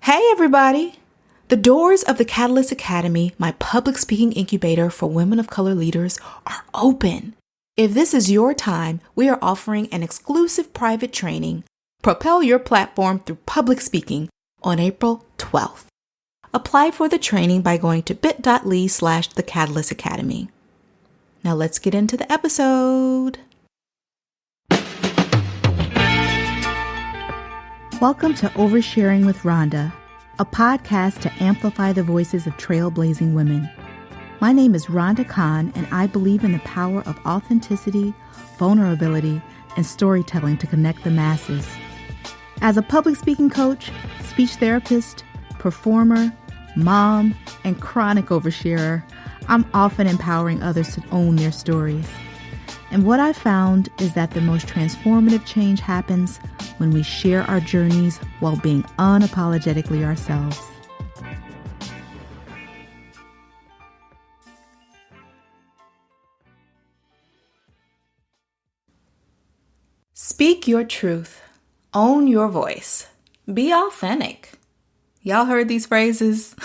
Hey, everybody! The doors of the Catalyst Academy, my public speaking incubator for women of color leaders, are open. If this is your time, we are offering an exclusive private training, Propel Your Platform Through Public Speaking, on April 12th. Apply for the training by going to bit.ly/The Catalyst Academy. Now let's get into the episode. Welcome to Oversharing with Rhonda, a podcast to amplify the voices of trailblazing women. My name is Rhonda Khan, and I believe in the power of authenticity, vulnerability, and storytelling to connect the masses. As a public speaking coach, speech therapist, performer, mom, and chronic oversharer, I'm often empowering others to own their stories. And what I've found is that the most transformative change happens when we share our journeys while being unapologetically ourselves. Speak your truth. Own your voice. Be authentic. Y'all heard these phrases?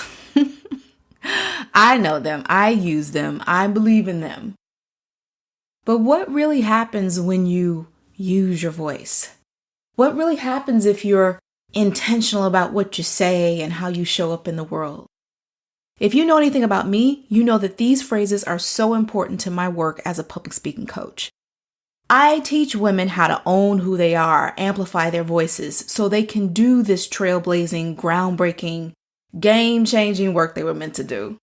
I know them. I use them. I believe in them. But what really happens when you use your voice? What really happens if you're intentional about what you say and how you show up in the world? If you know anything about me, you know that these phrases are so important to my work as a public speaking coach. I teach women how to own who they are, amplify their voices, so they can do this trailblazing, groundbreaking, game-changing work they were meant to do.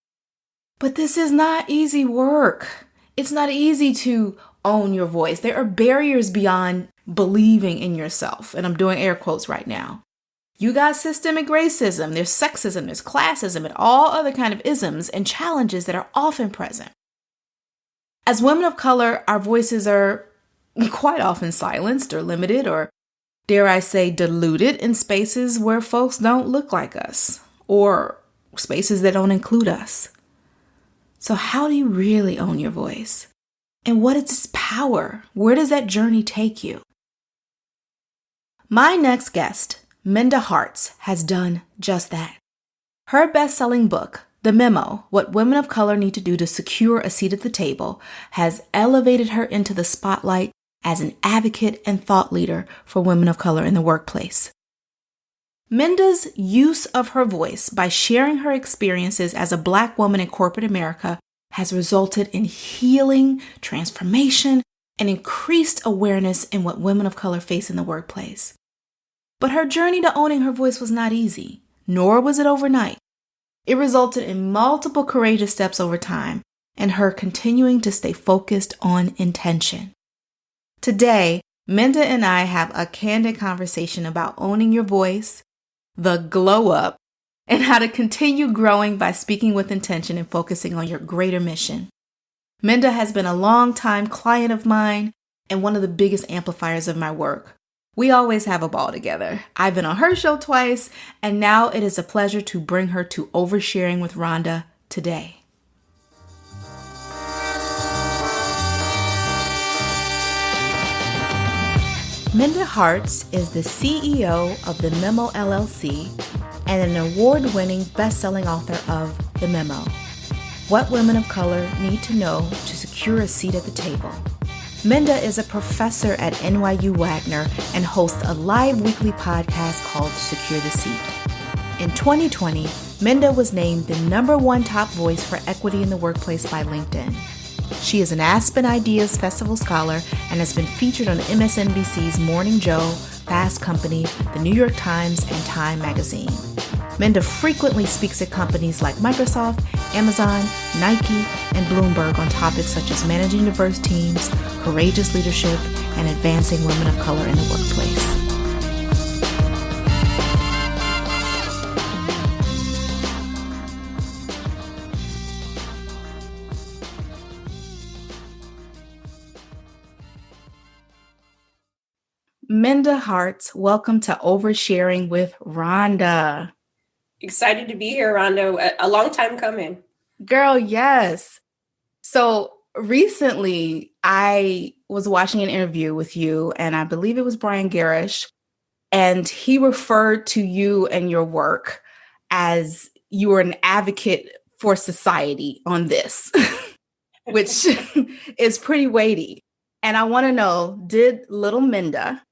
But this is not easy work. It's not easy to own your voice. There are barriers beyond believing in yourself. And I'm doing air quotes right now. You got systemic racism, there's sexism, there's classism, and all other kind of isms and challenges that are often present. As women of color, our voices are quite often silenced or limited or, dare I say, diluted in spaces where folks don't look like us or spaces that don't include us. So how do you really own your voice? And what is its power? Where does that journey take you? My next guest, Minda Harts, has done just that. Her best-selling book, The Memo, What Women of Color Need to Do to Secure a Seat at the Table, has elevated her into the spotlight as an advocate and thought leader for women of color in the workplace. Minda's use of her voice by sharing her experiences as a Black woman in corporate America has resulted in healing, transformation, and increased awareness in what women of color face in the workplace. But her journey to owning her voice was not easy, nor was it overnight. It resulted in multiple courageous steps over time and her continuing to stay focused on intention. Today, Minda and I have a candid conversation about owning your voice, the glow up, and how to continue growing by speaking with intention and focusing on your greater mission. Minda has been a long-time client of mine and one of the biggest amplifiers of my work. We always have a ball together. I've been on her show twice, and now it is a pleasure to bring her to Oversharing with Rhonda today. Minda Harts is the CEO of the Memo LLC and an award-winning best-selling author of The Memo, What Women of Color Need to Know to Secure a Seat at the Table. Minda is a professor at NYU Wagner and hosts a live weekly podcast called Secure the Seat. In 2020, Minda was named the #1 top voice for equity in the workplace by LinkedIn. She is an Aspen Ideas Festival scholar and has been featured on MSNBC's Morning Joe, Fast Company, The New York Times, and Time magazine. Minda frequently speaks at companies like Microsoft, Amazon, Nike, and Bloomberg on topics such as managing diverse teams, courageous leadership, and advancing women of color in the workplace. Minda Harts, welcome to Oversharing with Rhonda. Excited to be here, Rhonda. A long time coming. Girl, yes. So recently I was watching an interview with you, and I believe it was Brian Garish, and he referred to you and your work as you were an advocate for society on this, which is pretty weighty. And I want to know, did little Minda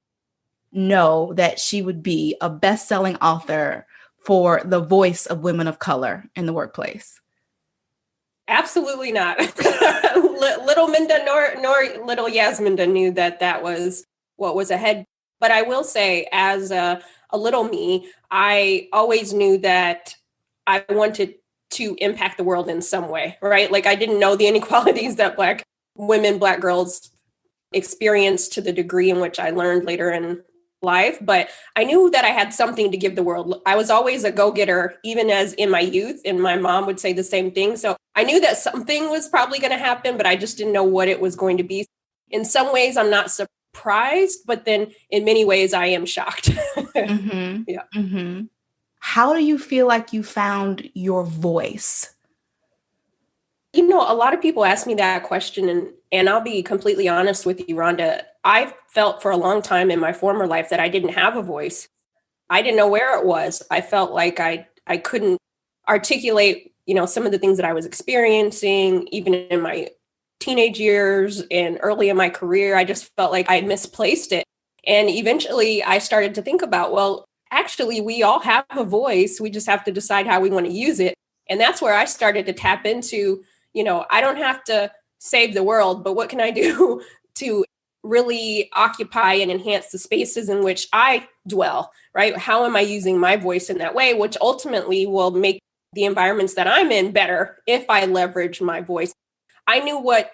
know that she would be a best-selling author for the voice of women of color in the workplace? Absolutely not. Little Minda nor little Yasminda knew that that was what was ahead. But I will say, as a little me, I always knew that I wanted to impact the world in some way, right? Like I didn't know the inequalities that Black women, Black girls experience to the degree in which I learned later in life, but I knew that I had something to give the world. I was always a go-getter, even as in my youth, and my mom would say the same thing. So I knew that something was probably going to happen, but I just didn't know what it was going to be. In some ways, I'm not surprised, but then in many ways, I am shocked. Mm-hmm. Yeah. Mm-hmm. How do you feel like you found your voice? You know, a lot of people ask me that question, and I'll be completely honest with you, Rhonda. I felt for a long time in my former life that I didn't have a voice. I didn't know where it was. I felt like I couldn't articulate, some of the things that I was experiencing, even in my teenage years and early in my career. I just felt like I misplaced it. And eventually I started to think about, well, actually, we all have a voice. We just have to decide how we want to use it. And that's where I started to tap into, I don't have to save the world, but what can I do to really occupy and enhance the spaces in which I dwell, right? How am I using my voice in that way, which ultimately will make the environments that I'm in better if I leverage my voice. I knew what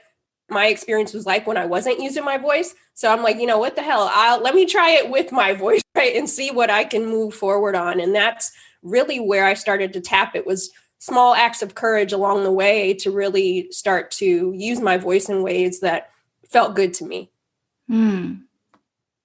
my experience was like when I wasn't using my voice. So I'm like, what the hell? Let me try it with my voice, right? And see what I can move forward on. And that's really where I started to tap. It was small acts of courage along the way to really start to use my voice in ways that felt good to me.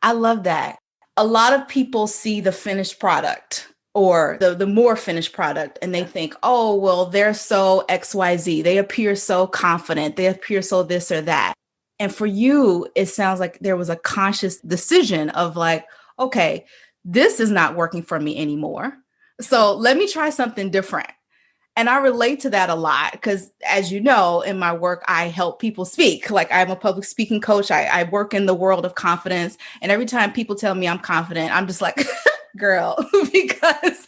I love that. A lot of people see the finished product or the more finished product, and they think, oh, well, they're so XYZ. They appear so confident. They appear so this or that. And for you, it sounds like there was a conscious decision of like, okay, this is not working for me anymore. So let me try something different. And I relate to that a lot because, as you know, in my work, I help people speak. Like I'm a public speaking coach. I work in the world of confidence. And every time people tell me I'm confident, I'm just like, girl, because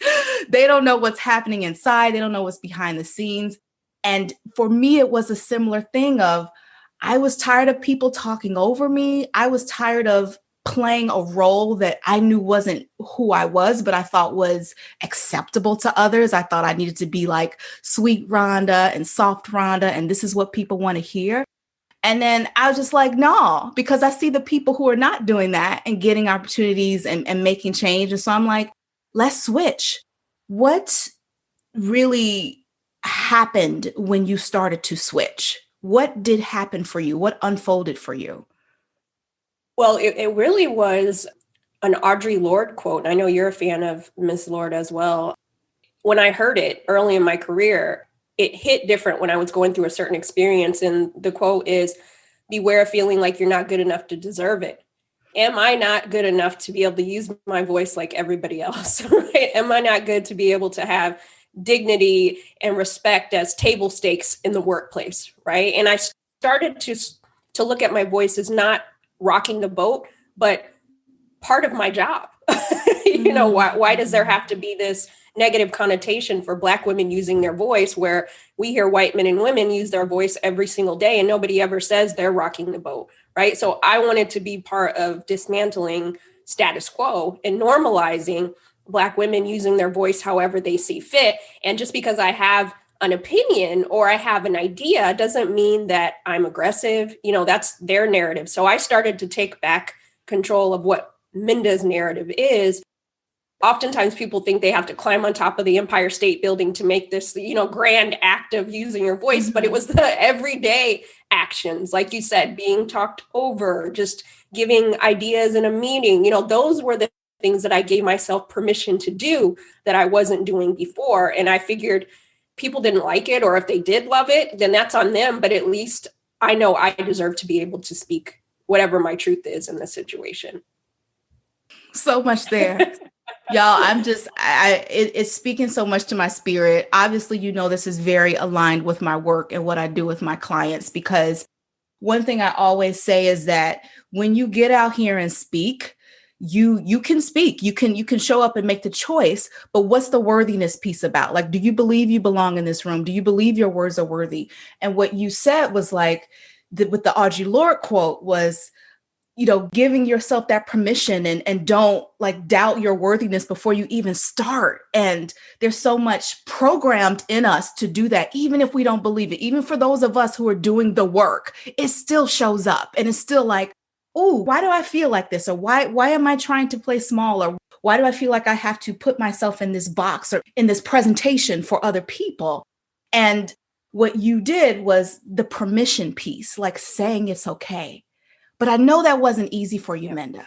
they don't know what's happening inside. They don't know what's behind the scenes. And for me, it was a similar thing of I was tired of people talking over me. I was tired of playing a role that I knew wasn't who I was, but I thought was acceptable to others. I thought I needed to be like sweet Rhonda and soft Rhonda, and this is what people want to hear. And then I was just like, no, because I see the people who are not doing that and getting opportunities and making change. And so I'm like, let's switch. What really happened when you started to switch? What did happen for you? What unfolded for you? Well, it really was an Audre Lorde quote. And I know you're a fan of Miss Lorde as well. When I heard it early in my career, it hit different when I was going through a certain experience. And the quote is, beware of feeling like you're not good enough to deserve it. Am I not good enough to be able to use my voice like everybody else? Right? Am I not good to be able to have dignity and respect as table stakes in the workplace? Right. And I started to look at my voice as not rocking the boat, but part of my job. Why does there have to be this negative connotation for Black women using their voice where we hear white men and women use their voice every single day and nobody ever says they're rocking the boat, right? So I wanted to be part of dismantling status quo and normalizing Black women using their voice however they see fit. And just because I have an opinion or I have an idea doesn't mean that I'm aggressive. That's their narrative. So I started to take back control of what Minda's narrative is. Oftentimes people think they have to climb on top of the Empire State Building to make this, grand act of using your voice, but it was the everyday actions, like you said, being talked over, just giving ideas in a meeting. Those were the things that I gave myself permission to do that I wasn't doing before. And I figured people didn't like it, or if they did love it, then that's on them. But at least I know I deserve to be able to speak whatever my truth is in this situation. So much there. Y'all, it's speaking so much to my spirit. Obviously, this is very aligned with my work and what I do with my clients, because one thing I always say is that when you get out here and speak, you can speak, you can show up and make the choice, but what's the worthiness piece about? Like, do you believe you belong in this room? Do you believe your words are worthy? And what you said was like, with the Audre Lorde quote was, giving yourself that permission, and don't like doubt your worthiness before you even start. And there's so much programmed in us to do that, even if we don't believe it. Even for those of us who are doing the work, it still shows up, and it's still like, oh, why do I feel like this? Or why am I trying to play small? Or why do I feel like I have to put myself in this box or in this presentation for other people? And what you did was the permission piece, like saying it's okay. But I know that wasn't easy for you, Minda.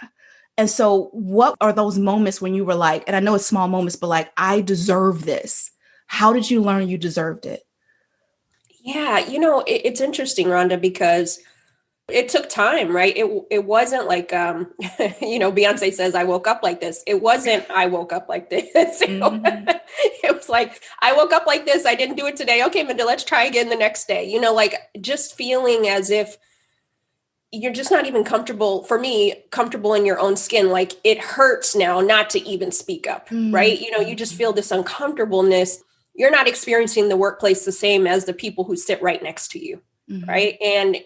And so what are those moments when you were like, and I know it's small moments, but like, I deserve this. How did you learn you deserved it? Yeah, it's interesting, Rhonda, because it took time, right? It wasn't like, Beyonce says, I woke up like this. It wasn't, I woke up like this. Mm-hmm. It was like, I woke up like this. I didn't do it today. Okay, Minda, let's try again the next day. Like just feeling as if you're just not even comfortable in your own skin. Like it hurts now not to even speak up, right? You just feel this uncomfortableness. You're not experiencing the workplace the same as the people who sit right next to you, right? And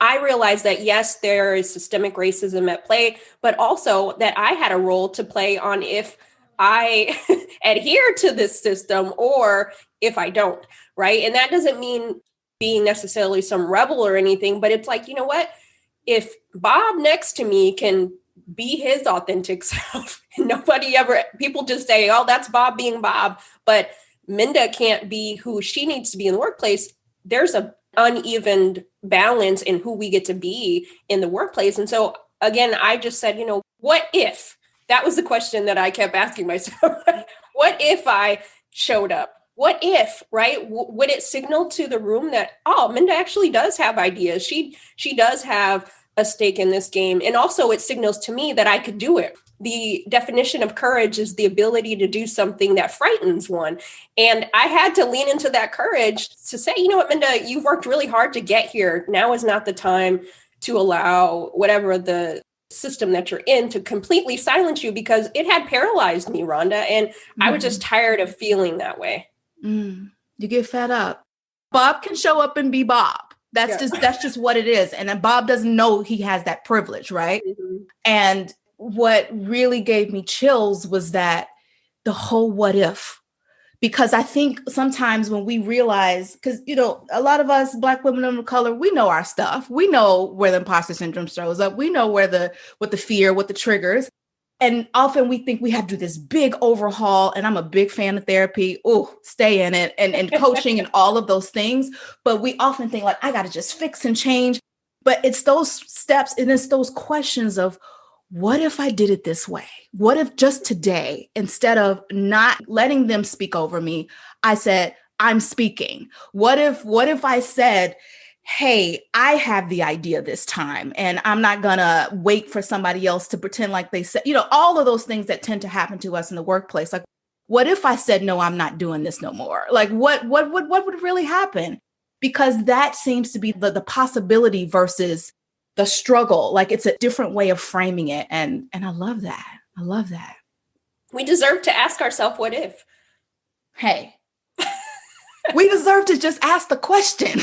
I realized that, yes, there is systemic racism at play, but also that I had a role to play on if I adhere to this system or if I don't, right? And that doesn't mean being necessarily some rebel or anything, but it's like, you know what? If Bob next to me can be his authentic self, and people just say, oh, that's Bob being Bob, but Minda can't be who she needs to be in the workplace. There's a uneven balance in who we get to be in the workplace. And so again, I just said, what if? That was the question that I kept asking myself. What if I showed up? What if, right? Would it signal to the room that, oh, Minda actually does have ideas. She does have a stake in this game. And also it signals to me that I could do it. The definition of courage is the ability to do something that frightens one. And I had to lean into that courage to say, you know what, Minda, you've worked really hard to get here. Now is not the time to allow whatever the system that you're in to completely silence you, because it had paralyzed me, Rhonda. And I was just tired of feeling that way. You get fed up. Bob can show up and be Bob. That's just what it is. And then Bob doesn't know he has that privilege, right? Mm-hmm. And what really gave me chills was that the whole what if. Because I think sometimes when we realize, because, a lot of us Black women of color, we know our stuff. We know where the imposter syndrome shows up. We know what the fear, what the triggers. And often we think we have to do this big overhaul. And I'm a big fan of therapy. Oh, stay in it, and coaching and all of those things. But we often think like, I got to just fix and change. But it's those steps and it's those questions of, what if I did it this way? What if just today, instead of not letting them speak over me, I said, I'm speaking? What if I said, hey, I have the idea this time, and I'm not gonna wait for somebody else to pretend like they said, all of those things that tend to happen to us in the workplace. Like, what if I said, no, I'm not doing this no more? Like, what would really happen? Because that seems to be the possibility versus the struggle. Like, it's a different way of framing it. And I love that. I love that. We deserve to ask ourselves, what if? Hey, we deserve to just ask the question.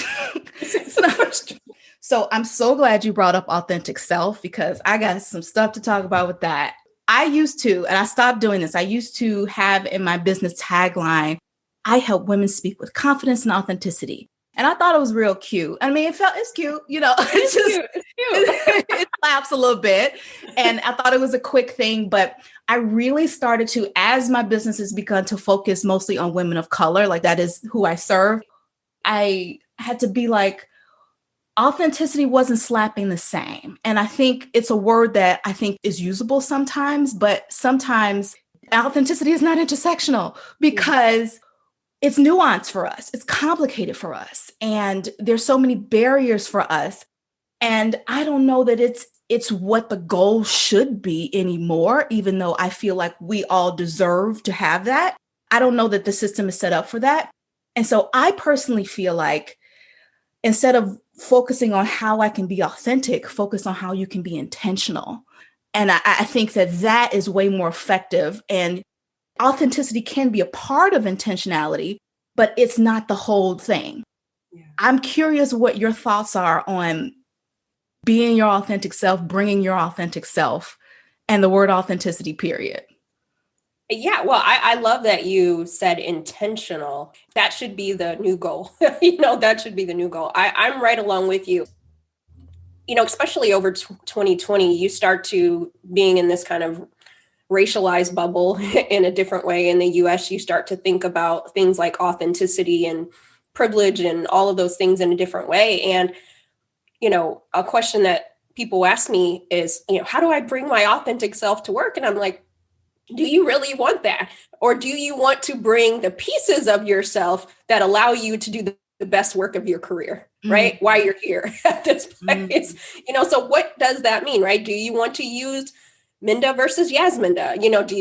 So I'm so glad you brought up authentic self, because I got some stuff to talk about with that. I used to, and I stopped doing this, I used to have in my business tagline, I help women speak with confidence and authenticity. And I thought it was real cute. I mean, it's cute, it's cute. It slaps a little bit. And I thought it was a quick thing, but I really started to, as my business has begun to focus mostly on women of color, like that is who I serve, I had to be like, authenticity wasn't slapping the same. And I think it's a word that I think is usable sometimes, but sometimes authenticity is not intersectional, because it's nuanced for us. It's complicated for us. And there's so many barriers for us. And I don't know that it's it's what the goal should be anymore, even though I feel like we all deserve to have that. I don't know that the system is set up for that. And so I personally feel like instead of focusing on how I can be authentic, focus on how you can be intentional. And I think that that is way more effective. And authenticity can be a part of intentionality, but it's not the whole thing. Yeah. I'm curious what your thoughts are on being your authentic self, bringing your authentic self, and the word authenticity, period. Yeah, well, I love that you said intentional. That should be the new goal. That should be the new goal. I'm right along with you. Especially over 2020, you start to being in this kind of racialized bubble in a different way. In the US, you start to think about things like authenticity and privilege and all of those things in a different way. And, a question that people ask me is, how do I bring my authentic self to work? And I'm like, do you really want that? Or do you want to bring the pieces of yourself that allow you to do the best work of your career, right? Mm-hmm. While you're here at this place, so what does that mean, right? Do you want to use Minda versus Yasminda? Do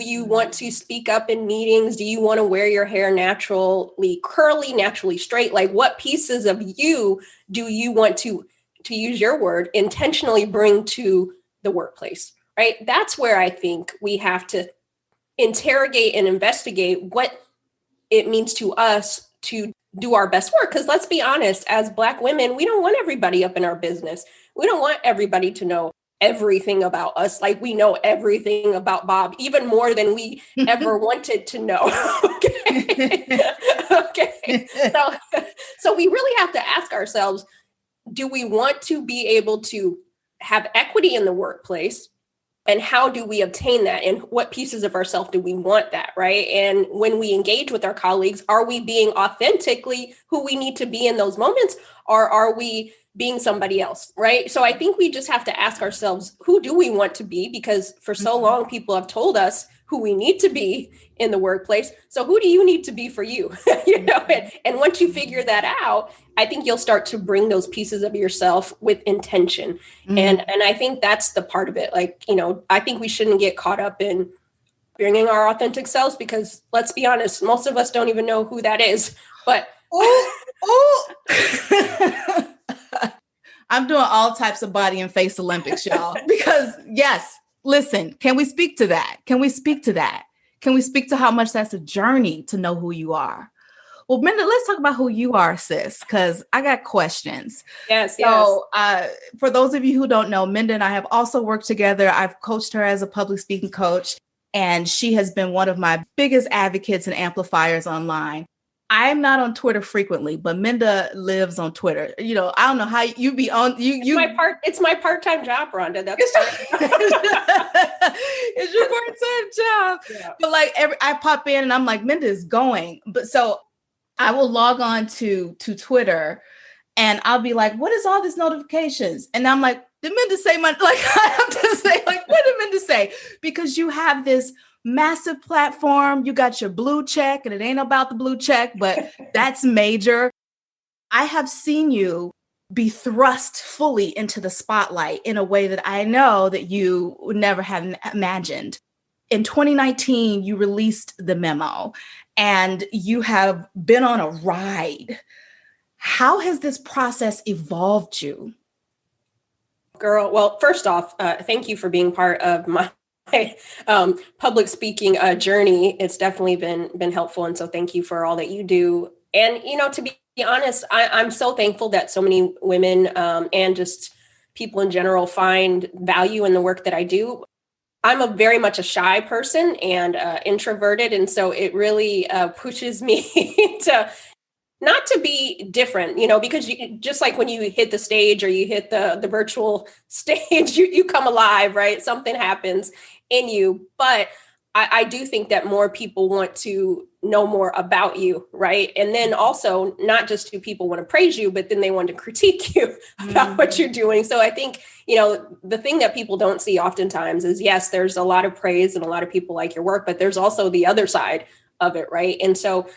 you want to speak up in meetings? Do you want to wear your hair naturally curly, naturally straight? Like, what pieces of you do you want to use your word, intentionally bring to the workplace? Right? That's where I think we have to interrogate and investigate what it means to us to do our best work. Because let's be honest, as Black women, we don't want everybody up in our business. We don't want everybody to know everything about us. Like, we know everything about Bob, even more than we ever wanted to know. Okay. So we really have to ask ourselves, do we want to be able to have equity in the workplace? And how do we obtain that? And what pieces of ourselves do we want that, right? And when we engage with our colleagues, are we being authentically who we need to be in those moments? Or are we being somebody else, right? So I think we just have to ask ourselves, who do we want to be? Because for so long, people have told us who we need to be in the workplace. So who do you need to be for you? And once you figure that out, I think you'll start to bring those pieces of yourself with intention. And I think that's the part of it. Like, I think we shouldn't get caught up in bringing our authentic selves, because let's be honest, most of us don't even know who that is. But I'm doing all types of body and face Olympics, y'all, because yes, listen, can we speak to that? Can we speak to how much that's a journey to know who you are? Well, Minda, let's talk about who you are, sis, because I got questions. Yes. For those of you who don't know, Minda and I have also worked together. I've coached her as a public speaking coach, and she has been one of my biggest advocates and amplifiers online. I'm not on Twitter frequently, but Minda lives on Twitter. I don't know how you be on It's my part-time job, Rhonda. That's it's your part-time job. Yeah. But like I pop in and I'm like, Minda is going. But so I will log on to Twitter and I'll be like, what is all these notifications? And I'm like, did Minda say I have to say, like, what did Minda say? Because you have this massive platform. You got your blue check, and it ain't about the blue check, but that's major. I have seen you be thrust fully into the spotlight in a way that I know that you would never have imagined. In 2019, you released the Memo, and you have been on a ride. How has this process evolved you? Girl, well, first off, thank you for being part of my public speaking journey. It's definitely been helpful. And so thank you for all that you do. And, to be honest, I'm so thankful that so many women and just people in general find value in the work that I do. I'm very much a shy person and introverted. And so it really pushes me to not to be different, because just like when you hit the stage or you hit the virtual stage, you come alive, right? Something happens in you. But I do think that more people want to know more about you, right? And then also not just do people want to praise you, but then they want to critique you about what you're doing. So I think, the thing that people don't see oftentimes is, yes, there's a lot of praise and a lot of people like your work, but there's also the other side of it, right? And so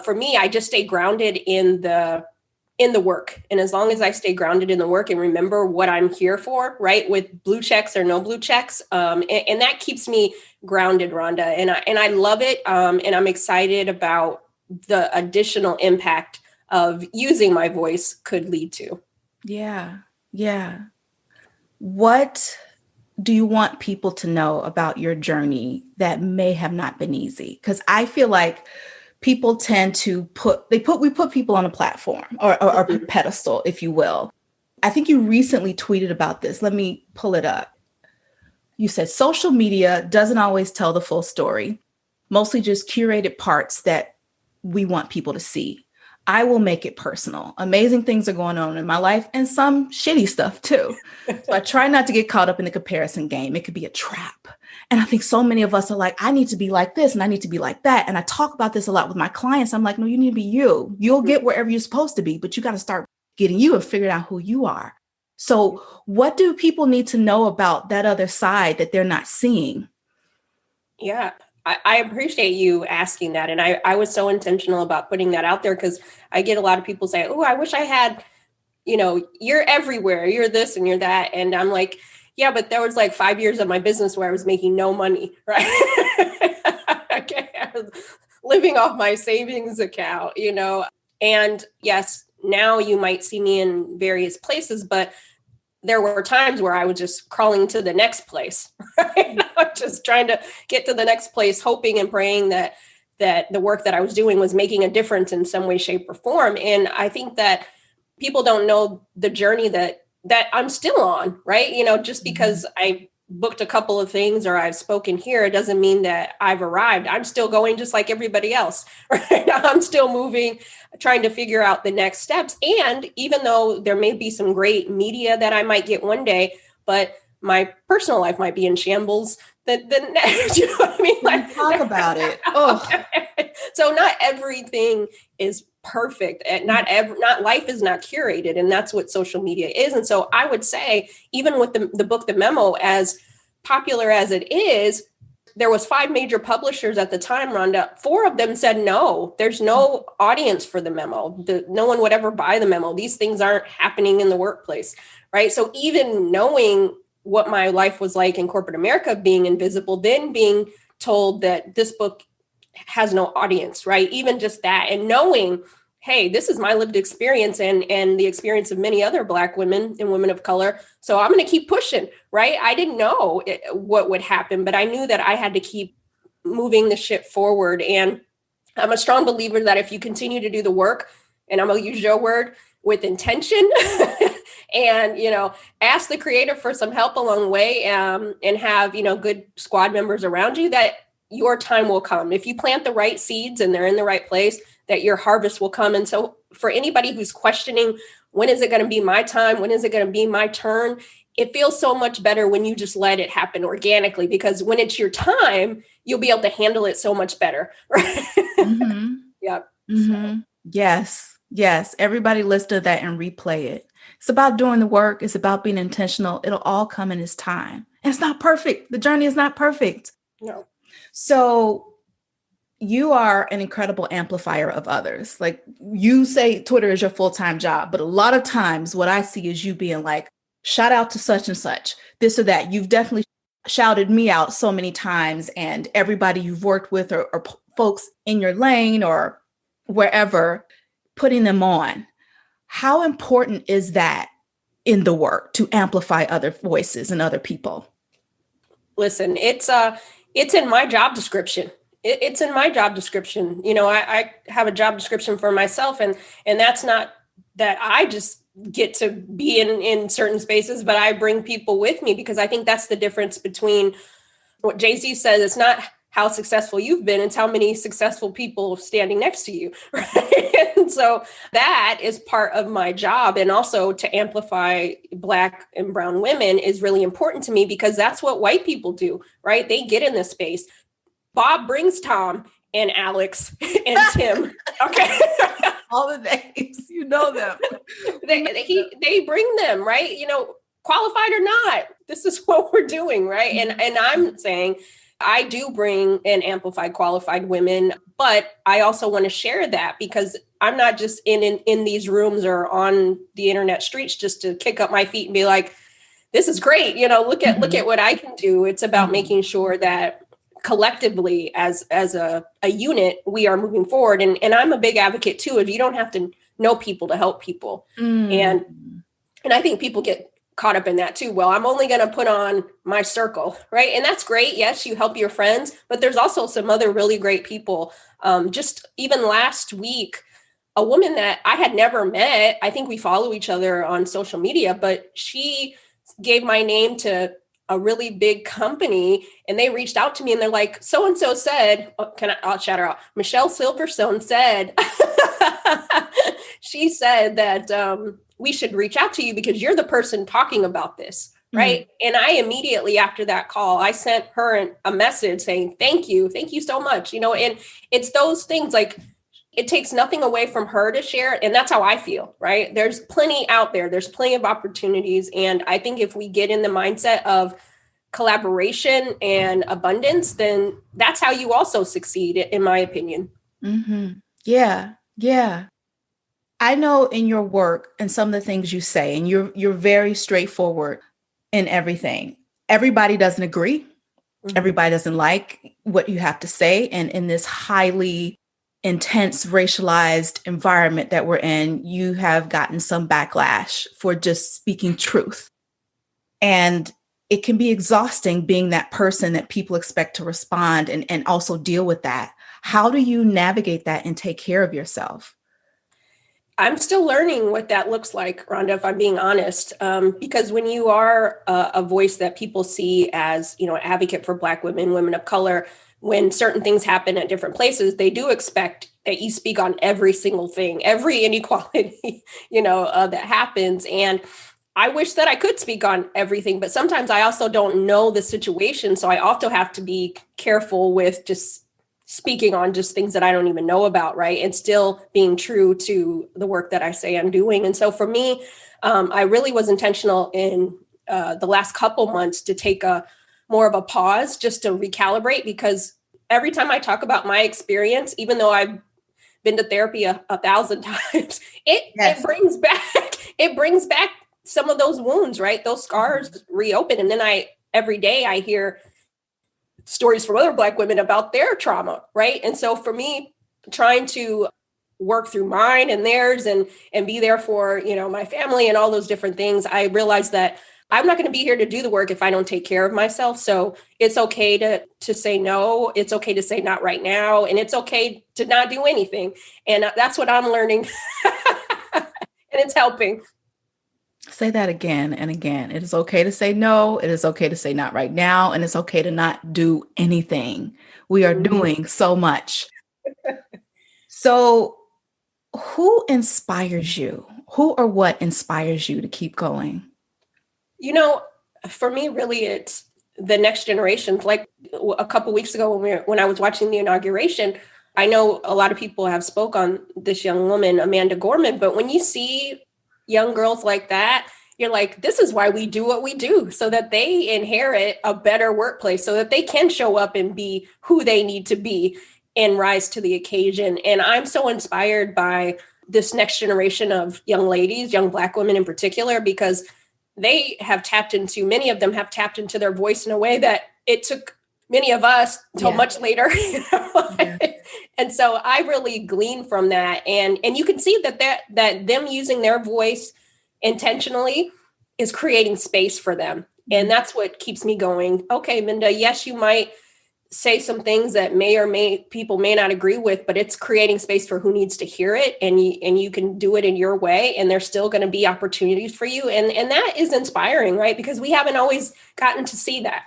for me, I just stay grounded in the in the work. And as long as I stay grounded in the work and remember what I'm here for, right, with blue checks or no blue checks, and that keeps me grounded, Rhonda. And I love it. And I'm excited about the additional impact of using my voice could lead to. Yeah. Yeah. What do you want people to know about your journey that may have not been easy? Because I feel like people tend to we put people on a platform or a pedestal, if you will. I think you recently tweeted about this. Let me pull it up. You said social media doesn't always tell the full story, mostly just curated parts that we want people to see. I will make it personal. Amazing things are going on in my life and some shitty stuff too. So I try not to get caught up in the comparison game. It could be a trap. And I think so many of us are like, I need to be like this and I need to be like that. And I talk about this a lot with my clients. I'm like, no, you need to be you. You'll get wherever you're supposed to be, but you got to start getting you and figuring out who you are. So what do people need to know about that other side that they're not seeing? Yeah. I appreciate you asking that. And I was so intentional about putting that out there because I get a lot of people say, oh, I wish I had, you're everywhere, you're this and you're that. And I'm like, yeah, but there was like 5 years of my business where I was making no money, right? Okay. I was living off my savings account, and yes, now you might see me in various places, but there were times where I was just crawling to the next place, right? Just trying to get to the next place, hoping and praying that the work that I was doing was making a difference in some way, shape, or form. And I think that people don't know the journey that I'm still on, right? Just because I booked a couple of things or I've spoken here, it doesn't mean that I've arrived. I'm still going just like everybody else, right? I'm still moving, trying to figure out the next steps. And even though there may be some great media that I might get one day, but my personal life might be in shambles the next, you know what I mean? Like, talk about it. Oh, so not everything is perfect, and not life is not curated, and that's what social media is. And so I would say, even with the book, The Memo, as popular as it is, there was 5 major publishers at the time, Rhonda. 4 of them said, no, there's no audience for The Memo. No one would ever buy The Memo. These things aren't happening in the workplace, right? So even knowing what my life was like in corporate America, being invisible, then being told that this book has no audience, right? Even just that, and knowing, hey, this is my lived experience and the experience of many other Black women and women of color. So I'm going to keep pushing, right? I didn't know what would happen, but I knew that I had to keep moving the ship forward. And I'm a strong believer that if you continue to do the work, and I'm going to use your word, with intention and, ask the creator for some help along the way, and have, good squad members around you, that your time will come. If you plant the right seeds and they're in the right place, that your harvest will come. And so for anybody who's questioning, when is it going to be my time? When is it going to be my turn? It feels so much better when you just let it happen organically, because when it's your time, you'll be able to handle it so much better. Right? Mm-hmm. Yep. Mm-hmm. Yes. Yes. Everybody listen to that and replay it. It's about doing the work. It's about being intentional. It'll all come in its time. And it's not perfect. The journey is not perfect. No. So you are an incredible amplifier of others. Like, you say Twitter is your full-time job, but a lot of times what I see is you being like, shout out to such and such, this or that. You've definitely shouted me out so many times, and everybody you've worked with or folks in your lane or wherever, putting them on. How important is that in the work to amplify other voices and other people? Listen, it's in my job description. It's in my job description. I have a job description for myself, and that's not that I just get to be in certain spaces, but I bring people with me, because I think that's the difference between what Jay-Z says. It's not how successful you've been, it's how many successful people standing next to you. Right? And so that is part of my job. And also to amplify Black and brown women is really important to me, because that's what white people do, right? They get in this space. Bob brings Tom and Alex and Tim. Okay. All the names, them. They bring them, right? Qualified or not, this is what we're doing, right? And I'm saying, I do bring and amplify qualified women, but I also want to share that because I'm not just in these rooms or on the internet streets just to kick up my feet and be like, this is great. Look at what I can do. It's about making sure that collectively as a unit, we are moving forward. And I'm a big advocate too, of you don't have to know people to help people. And I think people get caught up in that too. Well, I'm only going to put on my circle, right? And that's great. Yes, you help your friends, but there's also some other really great people. Just even last week, a woman that I had never met, I think we follow each other on social media, but she gave my name to a really big company and they reached out to me and they're like, so-and-so said, I'll shout her out. Michelle Silverstone said, she said that we should reach out to you because you're the person talking about this. Right. And I immediately after that call, I sent her a message saying, thank you so much. And it's those things like, it takes nothing away from her to share it. And that's how I feel, right? There's plenty out there. There's plenty of opportunities. And I think if we get in the mindset of collaboration and abundance, then that's how you also succeed, in my opinion. Yeah. Yeah. I know in your work and some of the things you say, and you're very straightforward in everything. Everybody doesn't agree. Everybody doesn't like what you have to say. And in this highly intense racialized environment that we're in, you have gotten some backlash for just speaking truth. And it can be exhausting being that person that people expect to respond and also deal with that. How do you navigate that and take care of yourself? I'm still learning what that looks like, Rhonda, if I'm being honest, because when you are a voice that people see as, advocate for Black women, women of color, when certain things happen at different places, they do expect that you speak on every single thing, every inequality, that happens. And I wish that I could speak on everything, but sometimes I also don't know the situation. So I also have to be careful with just speaking on just things that I don't even know about, right? And still being true to the work that I say I'm doing. And so for me, I really was intentional in the last couple months to take more of a pause just to recalibrate, because every time I talk about my experience, even though I've been to therapy 1,000 times, it brings back some of those wounds, right? Those scars reopen. And then every day I hear stories from other Black women about their trauma, right? And so for me, trying to work through mine and theirs and be there for, my family and all those different things, I realized that I'm not going to be here to do the work if I don't take care of myself. So it's okay to say no. It's okay to say not right now. And it's okay to not do anything. And that's what I'm learning. And it's helping. Say that again and again. It is okay to say no. It is okay to say not right now. And it's okay to not do anything. We are doing so much. So who inspires you? Who or what inspires you to keep going? For me, really, it's the next generation. Like a couple of weeks ago when I was watching the inauguration, I know a lot of people have spoke on this young woman, Amanda Gorman, but when you see young girls like that, you're like, this is why we do what we do, so that they inherit a better workplace, so that they can show up and be who they need to be and rise to the occasion. And I'm so inspired by this next generation of young ladies, young Black women in particular, because many of them have tapped into their voice in a way that it took many of us till much later. And so I really glean from that. And you can see that them using their voice intentionally is creating space for them. And that's what keeps me going. Okay, Minda, yes, you might say some things that people may not agree with, but it's creating space for who needs to hear it. And you can do it in your way. And there's still going to be opportunities for you. And that is inspiring, right? Because we haven't always gotten to see that.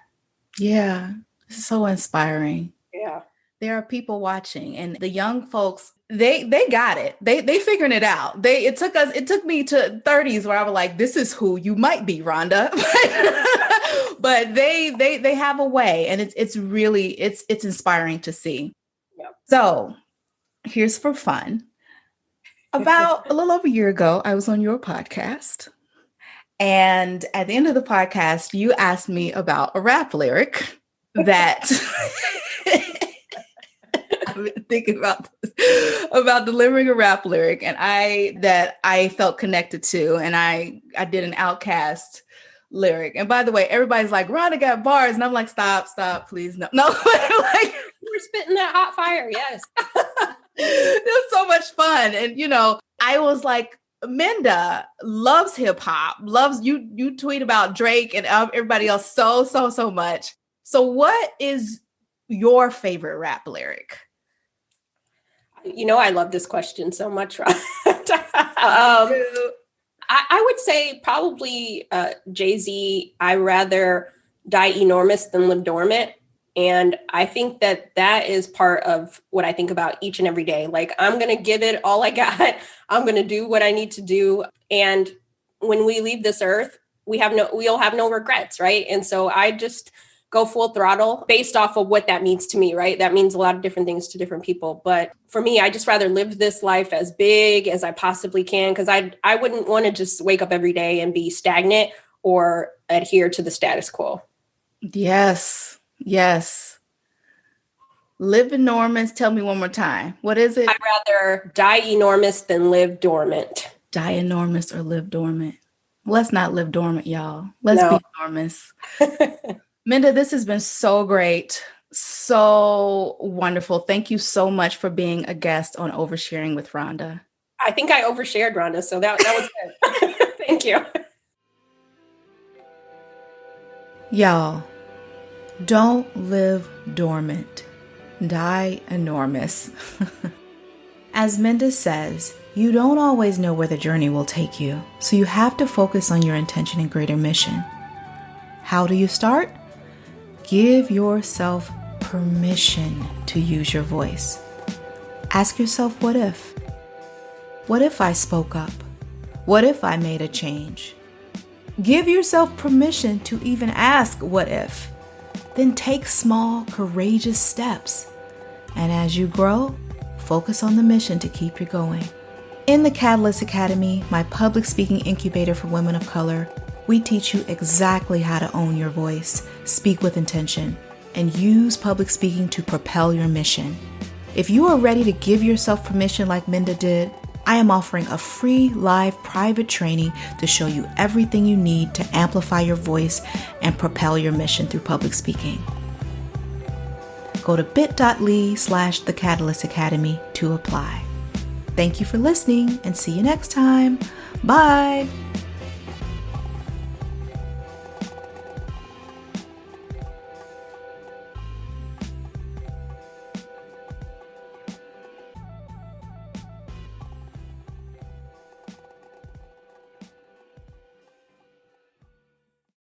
Yeah. It's so inspiring. Yeah. There are people watching, and the young folks, they got it. They figuring it out. It took me to 30s where I was like, this is who you might be, Rhonda. But they have a way, and it's really inspiring to see. Yeah. So here's for fun. About a little over a year ago, I was on your podcast. And at the end of the podcast, you asked me about a rap lyric. that I've been thinking about this, about delivering a rap lyric, and I felt connected to, and I did an Outcast lyric. And by the way, everybody's like, Rhonda got bars, and I'm like, stop, please, no. Like, we're spitting that hot fire, yes. It was so much fun. And I was like, Minda loves hip hop, loves you tweet about Drake and everybody else so much. So what is your favorite rap lyric? I love this question so much. I would say probably Jay-Z, I rather die enormous than live dormant. And I think that is part of what I think about each and every day. Like, I'm going to give it all I got. I'm going to do what I need to do. And when we leave this earth, we'll have no regrets, right? And so I just go full throttle based off of what that means to me, right? That means a lot of different things to different people. But for me, I just rather live this life as big as I possibly can, because I wouldn't want to just wake up every day and be stagnant or adhere to the status quo. Yes. Live enormous. Tell me one more time. What is it? I'd rather die enormous than live dormant. Die enormous or live dormant. Let's not live dormant, y'all. Let's be enormous. Minda, this has been so great. So wonderful. Thank you so much for being a guest on Oversharing with Rhonda. I think I overshared, Rhonda, so that was good. Thank you. Y'all, don't live dormant. Die enormous. As Minda says, you don't always know where the journey will take you, so you have to focus on your intention and greater mission. How do you start? Give yourself permission to use your voice. Ask yourself, what if? What if I spoke up? What if I made a change? Give yourself permission to even ask, what if? Then take small, courageous steps. And as you grow, focus on the mission to keep you going. In the Catalyst Academy, my public speaking incubator for women of color, we teach you exactly how to own your voice, speak with intention, and use public speaking to propel your mission. If you are ready to give yourself permission like Minda did, I am offering a free live private training to show you everything you need to amplify your voice and propel your mission through public speaking. Go to bit.ly/The Catalyst Academy to apply. Thank you for listening and see you next time. Bye.